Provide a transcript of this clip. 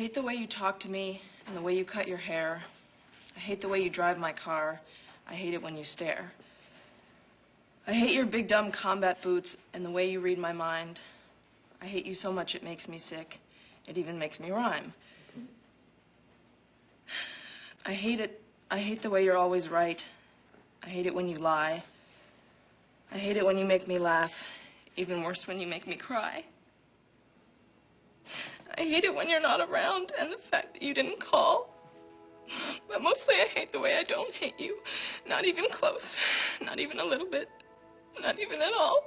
hate the way you talk to me and the way you cut your hair. I hate the way you drive my car. I hate it when you stare. I hate your big dumb combat boots and the way you read my mind. I hate you so much it makes me sick. It even makes me rhyme. I hate it. I hate the way you're always right. I hate it when you lie. I hate it when you make me laugh. Even worse when you make me cry. I hate it when you're not around and the fact that you didn't call. But mostly I hate the way I don't hate you. Not even close. Not even a little bit. Not even at all.